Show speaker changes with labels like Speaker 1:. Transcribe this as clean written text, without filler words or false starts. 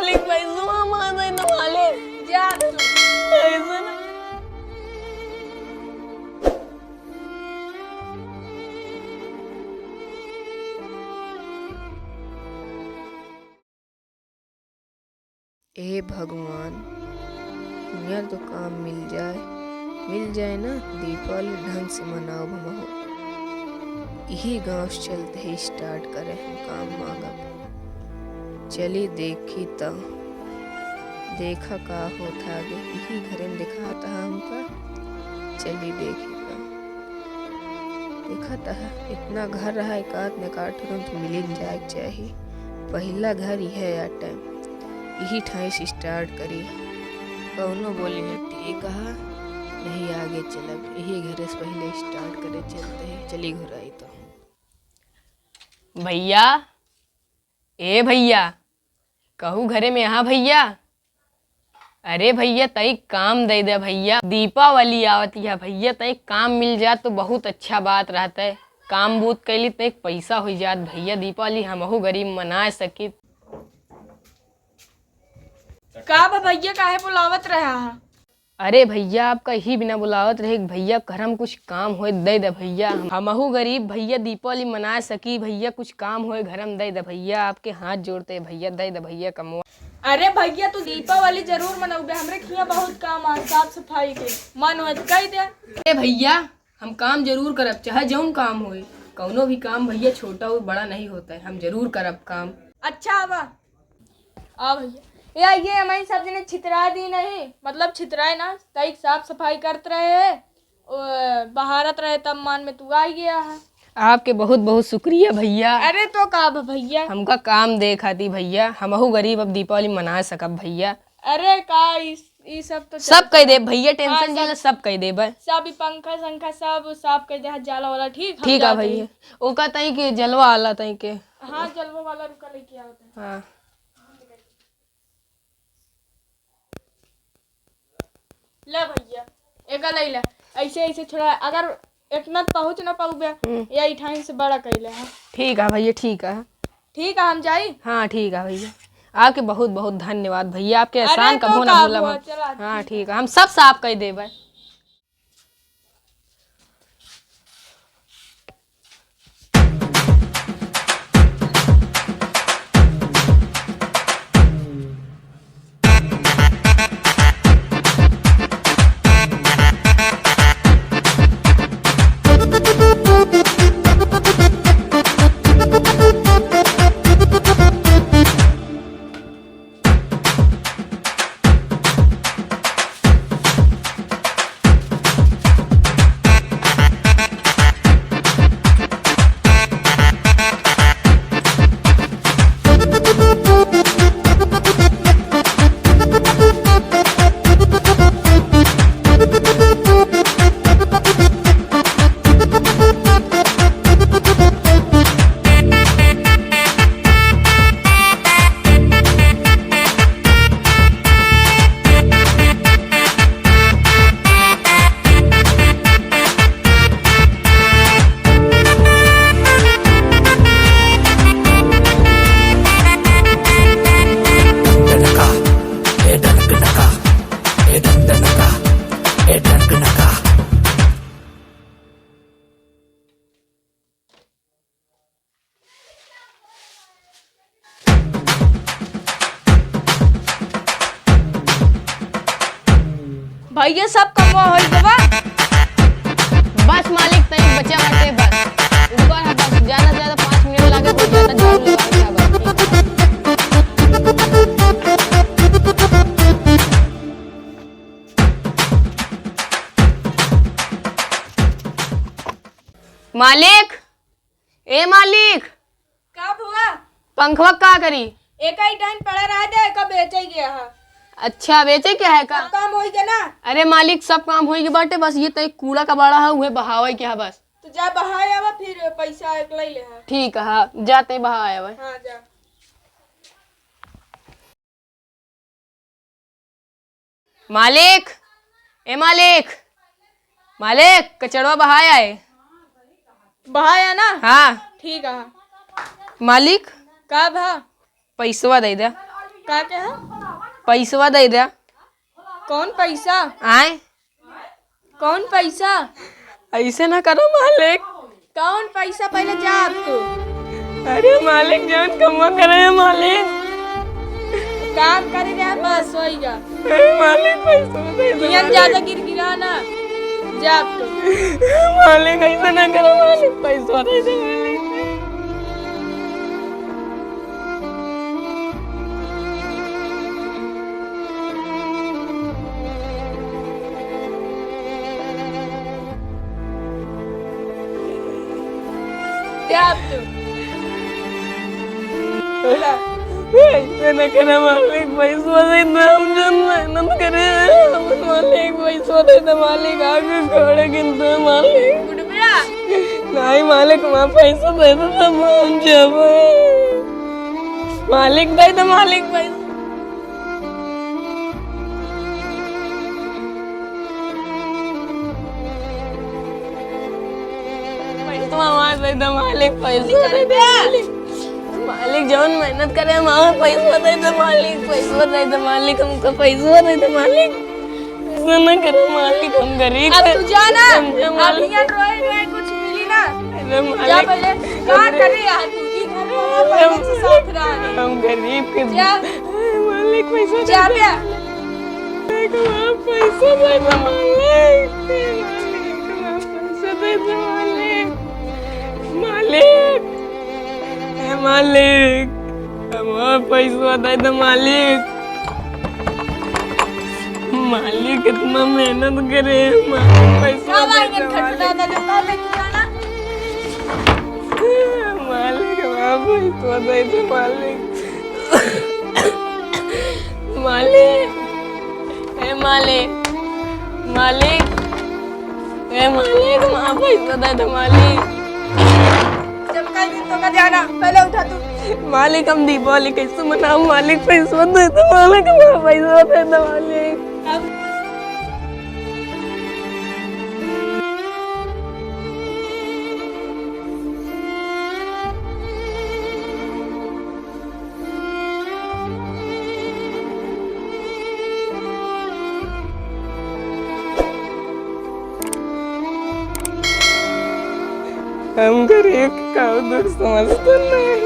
Speaker 1: मालिक पैसा मांग दे तो मालिक
Speaker 2: जा
Speaker 1: पैसा ना।
Speaker 3: ए भगवान, यार तो काम मिल जाए ना, दीपावली ढंग से मनाओ हमहू। यही गांव से चलते ही स्टार्ट करें हम काम मांगब। चली देखी तो देखा का होता आगे, यही घरे में दिखाता है हमका। चली देखी तो देखा था इतना घर रहा एकाध में काट तो मिल जाए चाहिए। पहला घर ही है यार टाइम, यही ठाई से स्टार्ट करी। कौनो बोली नट्टी कहा नहीं आगे चलब, यही घरे से पहले स्टार्ट करे चलते हैं। चली घुराई तो
Speaker 1: भैया, ए भैया, कहू घरे में यहाँ भैया। अरे भैया तई काम दे दे भैया, दीपावली आवती है भैया, तई काम मिल जात तो बहुत अच्छा बात रहता है। काम बूत कैली तो एक पैसा हो जात भैया, दीपावली हमहू गरीब मना सकी।
Speaker 2: का बा भैया काहे बुलावत रहा है?
Speaker 1: अरे भैया आपका ही बिना बुलावत रहे भैया, घर हम कुछ काम होए दे दे भैया, हमहू गरीब भैया दीपावली मना सकी भैया, कुछ काम होए घर हम दे दे भैया, आपके हाथ जोड़ते भैया, दे दे भैया कमवा।
Speaker 2: अरे भैया तू दीपावली जरूर मनाऊबे, हमरे खिया बहुत काम आ साफ सफाई के मन हो कह दे।
Speaker 1: अरे भैया हम काम जरूर करब, चाहे जौन काम होए, कौनो भी काम भैया छोटा हो बड़ा नहीं होता है, हम जरूर करब काम।
Speaker 2: अच्छा आवा आ भैया, ये हमारी सब जने छितरा दी नहीं, मतलब छितराए ना, तई साफ सफाई करते रहे, बहारत रहे, तब मान में तू आ गया है।
Speaker 1: आपके बहुत बहुत शुक्रिया भैया।
Speaker 2: अरे तो का बा भैया,
Speaker 1: हमका काम दे खाती भैया, हमहू गरीब अब दीपावली मना सकब भैया।
Speaker 2: अरे का ई सब तो
Speaker 1: सब कह दे भैया, टेंशन
Speaker 2: हाँ,
Speaker 1: जिला सब कह दे बस।
Speaker 2: सब ई पंखा संखा सब साफ कर दे, जाला वाला ठीक
Speaker 1: ठीक है भैया, ओका तई के जलवा आला तई के।
Speaker 2: हाँ जलवा वाला रुका लेके आवता है।
Speaker 1: हाँ
Speaker 2: ले भैया एक ले ले, ऐसे ऐसे छोड़ा, अगर इतना पहुँच ना पाऊबे यही ठाई से बड़ा कैले है।
Speaker 1: ठीक है भैया, ठीक है।
Speaker 2: ठीक है हम जाई।
Speaker 1: हाँ ठीक है भैया, आपके बहुत बहुत धन्यवाद भैया, आपके एहसान
Speaker 2: अरे
Speaker 1: कबो
Speaker 2: तो
Speaker 1: ना
Speaker 2: का
Speaker 1: भूलब
Speaker 2: हुआ,
Speaker 1: हम।
Speaker 2: चला
Speaker 1: हाँ ठीक है, हम सब साफ कर देबे।
Speaker 2: भैया सब कमवा हो गवा।
Speaker 1: बस मालिक तई बचा बाटे बस, ऊपर है बस, ज्यादा से ज्यादा 5 मिनट लागे हो जाता, झाड़ू लगा के बस। मालिक, ए मालिक,
Speaker 2: का हुआ?
Speaker 1: पंखवा का करी?
Speaker 2: एक ही टाइम पड़ा रहा दे, कब बेचे गया है?
Speaker 1: अच्छा बेचे क्या है का?
Speaker 2: काम हो गया ना?
Speaker 1: अरे मालिक सब काम हो गए बाटे, बस ये तो कूड़ा का बड़ा है उहे बहावे के है बस।
Speaker 2: तो जा बहाए आवा, फिर पैसा एक ले ले है।
Speaker 1: ठीक है, हाँ जाते बहाए हुए।
Speaker 2: हाँ जा।
Speaker 1: मालिक, ए मालिक, मालिक कचड़वा बहाया है।
Speaker 2: बहाया ना?
Speaker 1: हाँ
Speaker 2: ठीक है।
Speaker 1: मालिक,
Speaker 2: का भा?
Speaker 1: पैसवा दे दे।
Speaker 2: का क्या है?
Speaker 1: पैसवा दे दे।
Speaker 2: कौन पैसा?
Speaker 1: आए
Speaker 2: कौन पैसा?
Speaker 1: ऐसे ना करो मालिक।
Speaker 2: कौन पैसा? पहले जा अब तू।
Speaker 1: अरे मालिक जान कमा करे मालिक।
Speaker 2: काम करे रहा बस होएगा।
Speaker 1: अरे मालिक पैसा दे दो
Speaker 2: नियत ज्यादा गिरगिराना। जा अब तू।
Speaker 1: मालिक ऐसा ना करो मालिक पैसा दे दो मालिक।
Speaker 2: जा अब तू।
Speaker 1: ऐसे न करे मालिक पैसा दे दो। हम जन मेहनत करे मालिक पैसा दे दो मालिक। आगे घोड़े गिनते मालिक।
Speaker 2: गुडबिया
Speaker 1: नहीं मालिक वहाँ पैसा दे दो तब हम जब मालिक दे दो मालिक पैसा। पैसा वहाँ दे दो मालिक पैसा दे दो मालिक। मालिक जौन मेहनत करे वहाँ पैसा दे दो मालिक। पैसा दे दो मालिक हमको पैसा दे दो मालिक। ऐसा न करो मालिक हम गरीब
Speaker 2: अब
Speaker 1: हैं।
Speaker 2: तू जा ना।
Speaker 1: समझे
Speaker 2: अब
Speaker 1: मालिक।
Speaker 2: यहाँ रोए रोए कुछ मिली ना।
Speaker 1: अरे
Speaker 2: जा
Speaker 1: मालिक
Speaker 2: पहले क्या करे यार तू की घर में पहले से साथ रहा।
Speaker 1: हम गरीब के
Speaker 2: जा।
Speaker 1: मालिक पैसा दे
Speaker 2: जा
Speaker 1: दो।
Speaker 2: बे।
Speaker 1: वहाँ पैसा दे दो मालिक। वहाँ पैसा दे दो मालिक। मालिक ए मालिक वहाँ पैसा दे दो मालिक। मालिक इतना मेहनत करे मालिक पैसा
Speaker 2: कब
Speaker 1: दे
Speaker 2: आएंगे
Speaker 1: दो
Speaker 2: खटखटा
Speaker 1: मालिक।
Speaker 2: दे कब है तू जाना?
Speaker 1: मालिक वहाँ पैसा दे दो मालिक। मालिक ए मालिक मालिक ए मालिक वहाँ पैसा दे दो मालिक।
Speaker 2: जब कल दिन तो का जाना पहले उठा तू।
Speaker 1: मालिक हम दीपावली कैसे मनाओ मालिक पैसा दे दो मालिक। वहाँ पैसा दे दो मालिक।
Speaker 2: अब
Speaker 1: हम गरीब का दुख समझते नहीं।